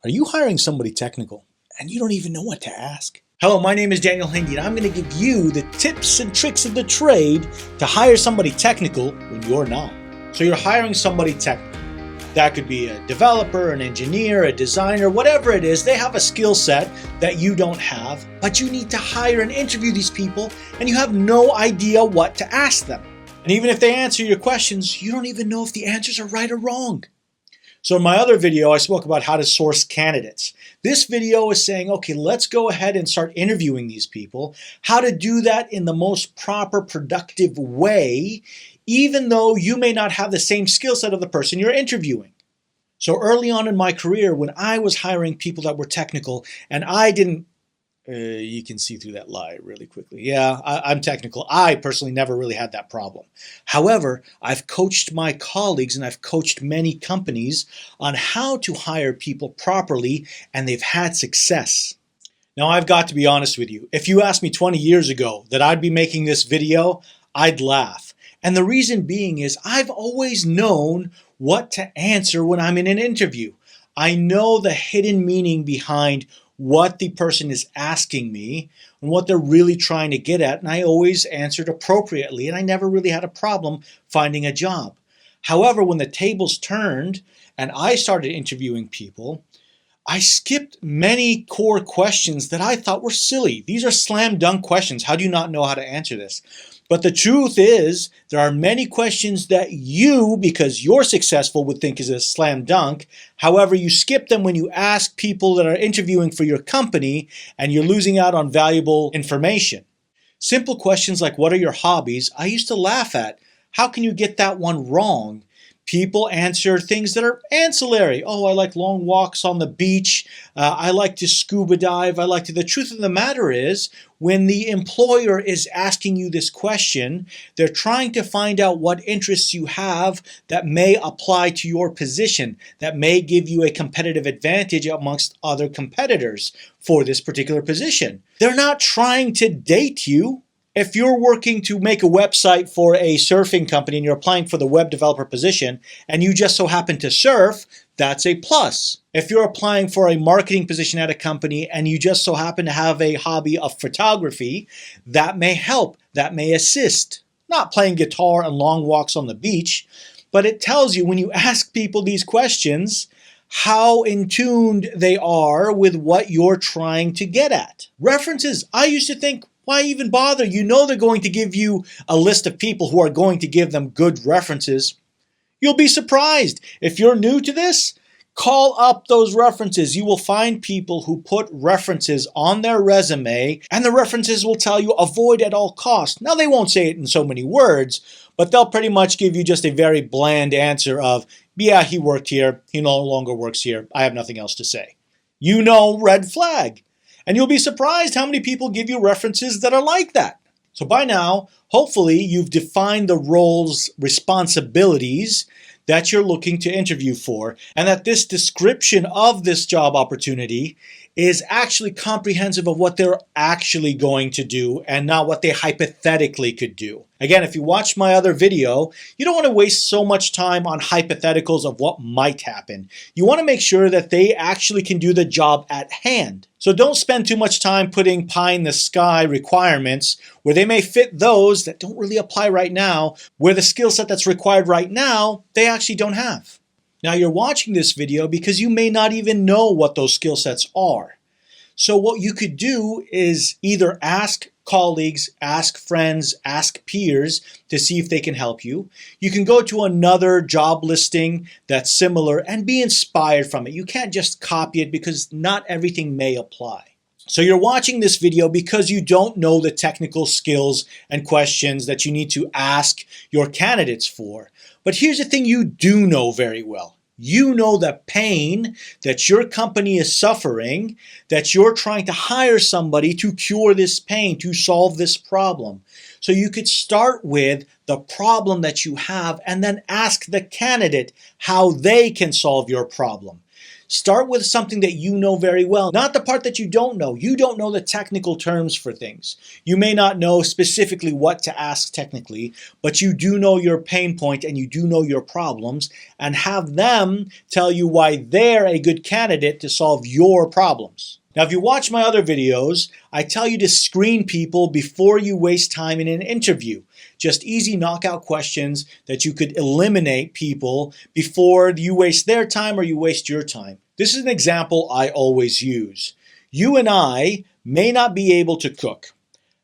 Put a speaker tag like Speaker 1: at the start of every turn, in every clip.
Speaker 1: Are you hiring somebody technical and you don't even know what to ask? Hello, my name is Daniel Hindi and I'm going to give you the tips and tricks of the trade to hire somebody technical when you're not. So you're hiring somebody technical. That could be a developer, an engineer, a designer, whatever it is. They have a skill set that you don't have, but you need to hire and interview these people and you have no idea what to ask them. And even if they answer your questions, you don't even know if the answers are right or wrong. So in my other video, I spoke about how to source candidates. This video is saying, okay, let's go ahead and start interviewing these people, how to do that in the most proper, productive way, even though you may not have the same skill set of the person you're interviewing. So early on in my career, when I was hiring people that were technical and I didn't you can see through that lie really quickly. Yeah, I'm technical. I personally never really had that problem. However, I've coached my colleagues and I've coached many companies on how to hire people properly, and they've had success. Now, I've got to be honest with you. If you asked me 20 years ago that I'd be making this video, I'd laugh. And the reason being is I've always known what to answer when I'm in an interview. I know the hidden meaning behind what the person is asking me and what they're really trying to get at, and I always answered appropriately, and I never really had a problem finding a job. However, when the tables turned and I started interviewing people, I skipped many core questions that I thought were silly. These are slam dunk questions. How do you not know how to answer this? But the truth is, there are many questions that you, because you're successful, would think is a slam dunk. However, you skip them when you ask people that are interviewing for your company, and you're losing out on valuable information. Simple questions like, what are your hobbies? I used to laugh at. How can you get that one wrong? People answer things that are ancillary. Oh, I like long walks on the beach. I like to scuba dive. The truth of the matter is, when the employer is asking you this question, they're trying to find out what interests you have that may apply to your position, that may give you a competitive advantage amongst other competitors for this particular position. They're not trying to date you. If you're working to make a website for a surfing company and you're applying for the web developer position and you just so happen to surf, that's a plus. If you're applying for a marketing position at a company and you just so happen to have a hobby of photography, that may help, that may assist. Not playing guitar and long walks on the beach, but it tells you when you ask people these questions, how in tune they are with what you're trying to get at. References. I used to think, why even bother? You know they're going to give you a list of people who are going to give them good references. You'll be surprised. If you're new to this, call up those references. You will find people who put references on their resume, and the references will tell you avoid at all costs. Now, they won't say it in so many words, but they'll pretty much give you just a very bland answer of, yeah, he worked here. He no longer works here. I have nothing else to say. You know, red flag. And you'll be surprised how many people give you references that are like that. So by now, hopefully you've defined the role's responsibilities that you're looking to interview for, and that this description of this job opportunity is actually comprehensive of what they're actually going to do and not what they hypothetically could do. Again, if you watch my other video, you don't want to waste so much time on hypotheticals of what might happen. You want to make sure that they actually can do the job at hand. So don't spend too much time putting pie in the sky requirements where they may fit those that don't really apply right now, where the skill set that's required right now, they actually don't have. Now you're watching this video because you may not even know what those skill sets are. So what you could do is either ask colleagues, ask friends, ask peers to see if they can help you. You can go to another job listing that's similar and be inspired from it. You can't just copy it because not everything may apply. So you're watching this video because you don't know the technical skills and questions that you need to ask your candidates for. But here's the thing you do know very well. You know the pain that your company is suffering, that you're trying to hire somebody to cure this pain, to solve this problem. So you could start with the problem that you have and then ask the candidate how they can solve your problem. Start with something that you know very well, not the part that you don't know. You don't know the technical terms for things. You may not know specifically what to ask technically, but you do know your pain point and you do know your problems, and have them tell you why they're a good candidate to solve your problems. Now, if you watch my other videos, I tell you to screen people before you waste time in an interview. Just easy knockout questions that you could eliminate people before you waste their time or you waste your time. This is an example I always use. You and I may not be able to cook.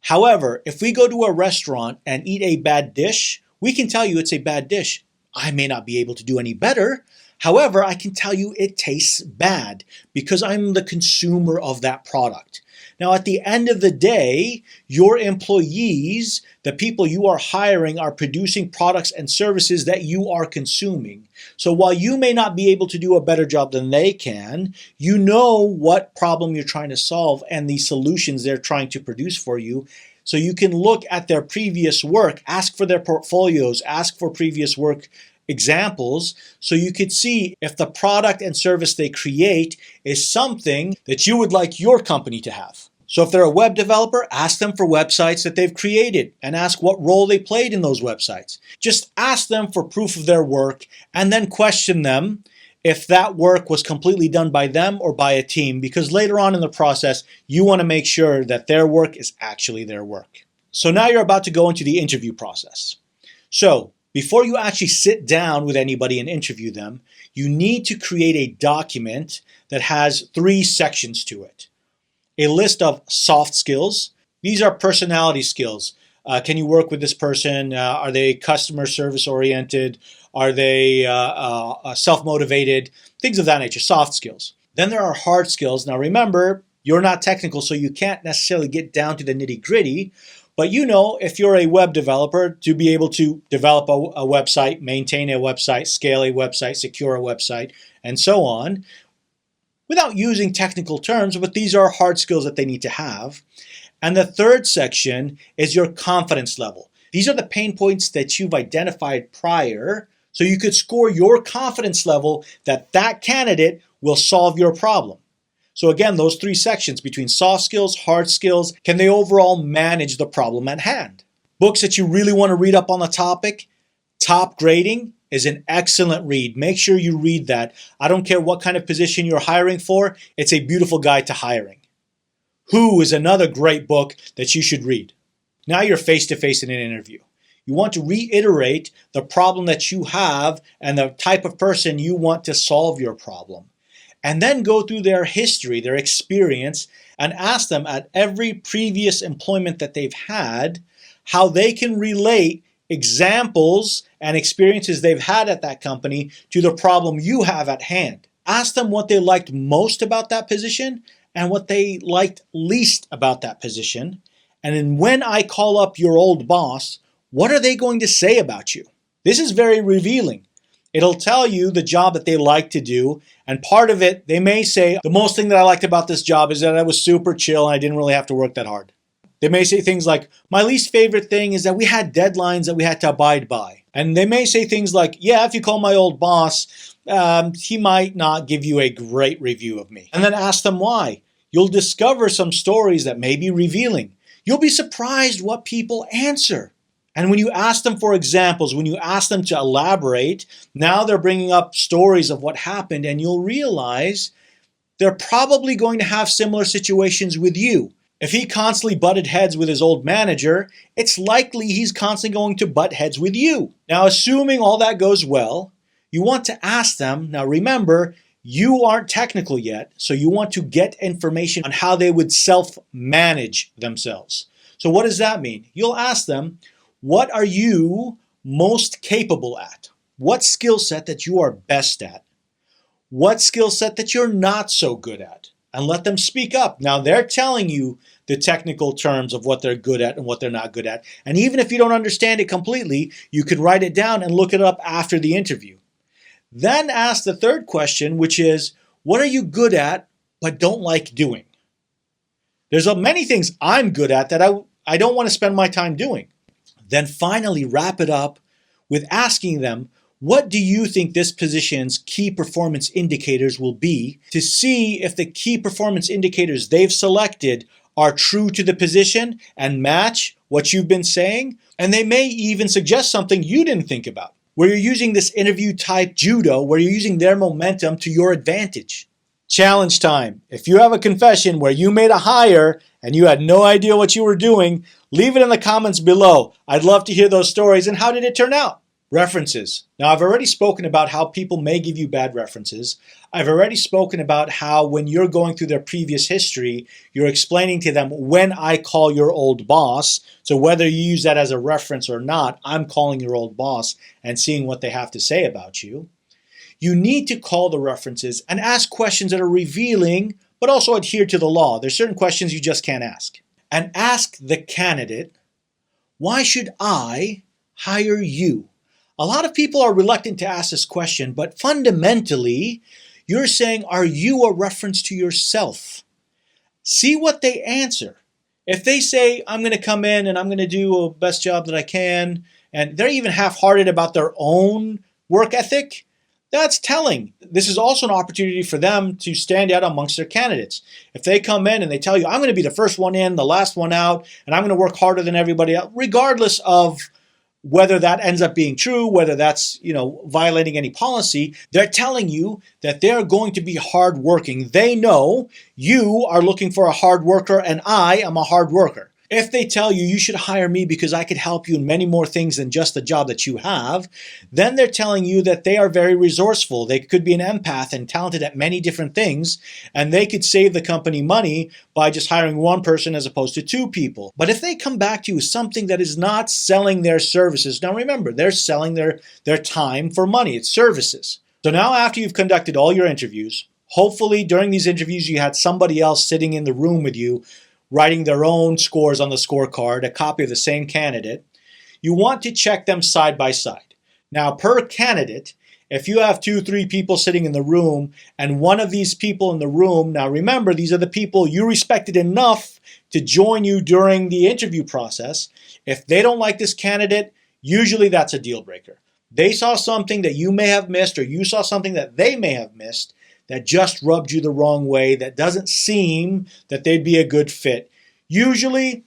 Speaker 1: However, if we go to a restaurant and eat a bad dish, we can tell you it's a bad dish. I may not be able to do any better. However, I can tell you it tastes bad because I'm the consumer of that product. Now, at the end of the day, your employees, the people you are hiring, are producing products and services that you are consuming. So while you may not be able to do a better job than they can, you know what problem you're trying to solve and the solutions they're trying to produce for you. So you can look at their previous work, ask for their portfolios, ask for previous work examples, so you could see if the product and service they create is something that you would like your company to have. So if they're a web developer, ask them for websites that they've created and ask what role they played in those websites. Just ask them for proof of their work and then question them if that work was completely done by them or by a team, because later on in the process, you want to make sure that their work is actually their work. So now you're about to go into the interview process. So before you actually sit down with anybody and interview them, you need to create a document that has 3 sections to it. A list of soft skills. These are personality skills. Can you work with this person? Are they customer service oriented? Are they self-motivated? Things of that nature, soft skills. Then there are hard skills. Now remember, you're not technical, so you can't necessarily get down to the nitty-gritty. But you know, if you're a web developer, to be able to develop a website, maintain a website, scale a website, secure a website, and so on, without using technical terms, but these are hard skills that they need to have. And the third section is your confidence level. These are the pain points that you've identified prior, so you could score your confidence level that that candidate will solve your problem. So again, those 3 sections between soft skills, hard skills, can they overall manage the problem at hand? Books that you really want to read up on the topic, Topgrading is an excellent read. Make sure you read that. I don't care what kind of position you're hiring for, it's a beautiful guide to hiring. Who is another great book that you should read. Now you're face-to-face in an interview. You want to reiterate the problem that you have and the type of person you want to solve your problem. And then go through their history, their experience, and ask them at every previous employment that they've had how they can relate examples and experiences they've had at that company to the problem you have at hand. Ask them what they liked most about that position and what they liked least about that position. And then when I call up your old boss, what are they going to say about you? This is very revealing. It'll tell you the job that they like to do, and part of it, they may say, the most thing that I liked about this job is that I was super chill and I didn't really have to work that hard. They may say things like, my least favorite thing is that we had deadlines that we had to abide by. And they may say things like, yeah, if you call my old boss, he might not give you a great review of me. And then ask them why. You'll discover some stories that may be revealing. You'll be surprised what people answer. And when you ask them for examples, when you ask them to elaborate, now they're bringing up stories of what happened, and you'll realize they're probably going to have similar situations with you. If he constantly butted heads with his old manager, it's likely he's constantly going to butt heads with you. Now, assuming all that goes well, you want to ask them, now remember, you aren't technical yet, so you want to get information on how they would self-manage themselves. So what does that mean? You'll ask them, what are you most capable at? What skill set that you are best at? What skill set that you're not so good at? And let them speak up. Now they're telling you the technical terms of what they're good at and what they're not good at. And even if you don't understand it completely, you can write it down and look it up after the interview. Then ask the third question, which is, what are you good at but don't like doing? There's many things I'm good at that I don't want to spend my time doing. Then finally wrap it up with asking them, What do you think this position's key performance indicators will be to see if the key performance indicators they've selected are true to the position and match what you've been saying? And they may even suggest something you didn't think about, where you're using this interview type judo, where you're using their momentum to your advantage. Challenge time. If you have a confession where you made a hire and you had no idea what you were doing, leave it in the comments below. I'd love to hear those stories. And how did it turn out? References. Now, I've already spoken about how people may give you bad references. I've already spoken about how when you're going through their previous history, you're explaining to them when I call your old boss. So whether you use that as a reference or not, I'm calling your old boss and seeing what they have to say about you. You need to call the references and ask questions that are revealing, but also adhere to the law. There's certain questions you just can't ask. And ask the candidate, why should I hire you? A lot of people are reluctant to ask this question, but fundamentally, you're saying, are you a reference to yourself? See what they answer. If they say, I'm going to come in and I'm going to do the best job that I can, and they're even half-hearted about their own work ethic, that's telling. This is also an opportunity for them to stand out amongst their candidates. If they come in and they tell you, I'm going to be the first one in, the last one out, and I'm going to work harder than everybody else, regardless of whether that ends up being true, whether that's, violating any policy, they're telling you that they're going to be hardworking. They know you are looking for a hard worker and I am a hard worker. If they tell you, you should hire me because I could help you in many more things than just the job that you have, then they're telling you that they are very resourceful. They could be an empath and talented at many different things, and they could save the company money by just hiring one person as opposed to two people. But if they come back to you with something that is not selling their services, now remember, they're selling their time for money. It's services. So now after you've conducted all your interviews, hopefully during these interviews you had somebody else sitting in the room with you writing their own scores on the scorecard, a copy of the same candidate. You want to check them side by side. Now, per candidate, if you have 2-3 people sitting in the room and one of these people in the room, now remember, these are the people you respected enough to join you during the interview process. If they don't like this candidate, usually that's a deal breaker. They saw something that you may have missed, or you saw something that they may have missed, that just rubbed you the wrong way, that doesn't seem that they'd be a good fit. Usually,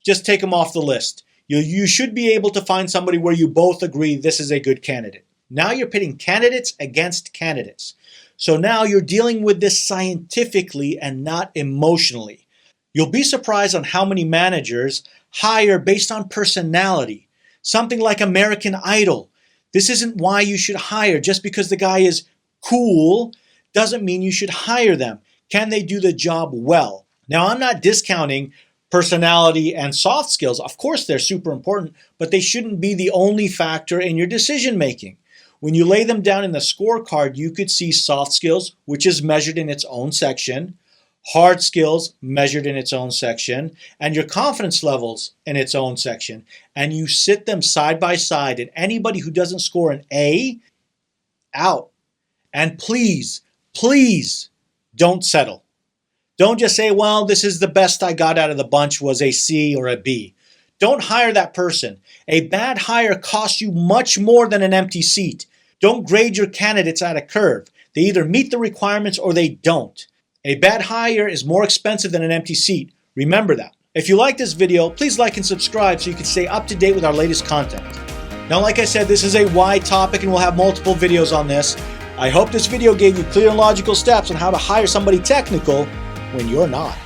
Speaker 1: just take them off the list. You should be able to find somebody where you both agree this is a good candidate. Now you're pitting candidates against candidates. So now you're dealing with this scientifically and not emotionally. You'll be surprised on how many managers hire based on personality. Something like American Idol. This isn't why you should hire. Just because the guy is cool doesn't mean you should hire them. Can they do the job well? Now, I'm not discounting personality and soft skills. Of course, they're super important, but they shouldn't be the only factor in your decision making. When you lay them down in the scorecard, you could see soft skills, which is measured in its own section, hard skills measured in its own section, and your confidence levels in its own section. And you sit them side by side, and anybody who doesn't score an A, out. And please don't settle. Don't just say, well, this is the best I got out of the bunch was a C or a B. Don't hire that person. A bad hire costs you much more than an empty seat. Don't grade your candidates at a curve. They either meet the requirements or they don't. A bad hire is more expensive than an empty seat. Remember that. If you like this video, please like and subscribe so you can stay up to date with our latest content. Now, like I said, this is a wide topic and we'll have multiple videos on this. I hope this video gave you clear and logical steps on how to hire somebody technical when you're not.